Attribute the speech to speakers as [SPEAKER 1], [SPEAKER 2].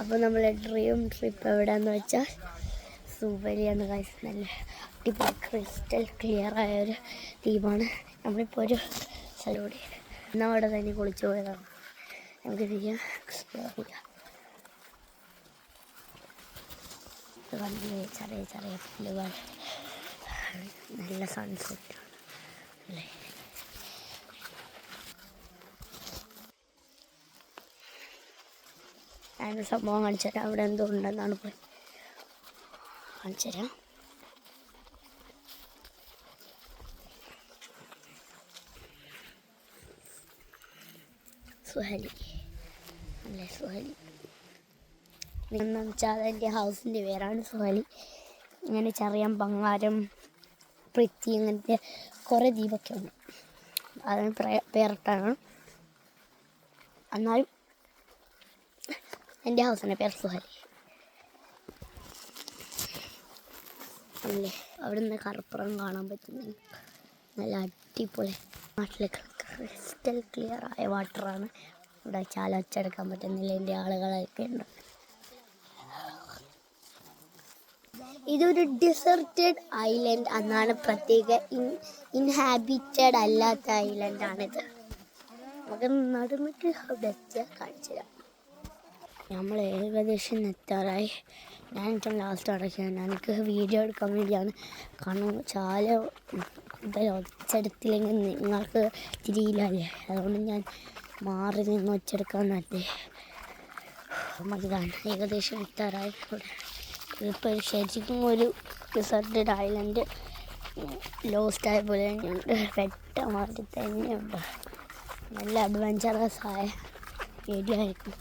[SPEAKER 1] അപ്പോൾ നമ്മളെ dream trip എവിടെയാണെന്ന് വെച്ചാൽ സുവലിയാണ് ഗൈസ്. നല്ല അടിപൊളി ക്രിസ്റ്റൽ ക്ലിയർ ആയൊരു ദ്വീപാണ്. നമ്മളിപ്പോൾ ഒരു സ്ഥലം എന്നാൽ അവിടെ തന്നെ കുളിച്ചു പോയതാണ്. നമുക്ക് ചെയ്യാം എക്സ്പ്ലോർ ചെയ്യാം. ചെറിയ ചെറിയ പുല്ലുകൾ, നല്ല സൺസെറ്റാണ് അല്ലേ. ഞാനൊരു സംഭവം കാണിച്ചു തരാം. അവിടെ എന്തോ ഉണ്ടെന്നാണ് പോയി കാണിച്ചു തരാം. സുഹലി അല്ലേ, സുഹലി എന്ന് വെച്ചാൽ അതെൻ്റെ ഹൗസിൻ്റെ പേരാണ് സുഹലി. ഇങ്ങനെ ചെറിയാൻ ബംഗാരം പൃഥ്വി അങ്ങനത്തെ കുറേ ദ്വീപൊക്കെ ഉണ്ട്. അതിന് പേരിട്ടാണ്. എന്നാലും എൻ്റെ ഹൗസിൻ്റെ പേര് സുഹലി അല്ലേ. അവിടെ നിന്ന് കറുപ്പുറം കാണാൻ പറ്റുന്നു. നല്ല അടിപൊളി നാട്ടിലേക്ക് ക്രിസ്റ്റൽ ക്ലിയർ ആയ വാട്ടറാണ്. ഇവിടെ ചാല ഒച്ചെടുക്കാൻ പറ്റുന്നില്ല, എൻ്റെ ആളുകളൊക്കെ ഉണ്ട്. ഇതൊരു ഡിസർട്ടഡ് ഐലൻഡ് എന്നാണ്, പ്രത്യേക ഇൻഹാബിറ്റഡ് അല്ലാത്ത ഐലൻഡാണിത്. നമുക്ക് നടന്നിട്ട് അവിടെ കാണിച്ചു തരാം. നമ്മൾ ഏകദേശം എത്താറായി. ഞാൻ ഏറ്റവും ലാസ്റ്റ് അടയ്ക്കാൻ എനിക്ക് വീഡിയോ എടുക്കാൻ വേണ്ടിയാണ്. കാരണം ചാല കൂടുതൽ ഒച്ചെടുത്തില്ലെങ്കിൽ നിങ്ങൾക്ക് തിരിയില്ലല്ലേ, അതുകൊണ്ട് ഞാൻ മാറി നിന്ന് ഒച്ചെടുക്കാൻ നല്ലേ. നമുക്കിതാണ് ഏകദേശം എത്താറായി. ഇപ്പോൾ ശരിക്കും ഒരു ഡിസർട്ടഡ് ഐലൻഡ് ലോസ്റ്റ് ആയ പോലെ തന്നെയുണ്ട്, പെട്ടമാതിരി തന്നെയുണ്ട്. നല്ല അഡ്വഞ്ചറസ് ആയ ഏരിയ ആയിരിക്കും.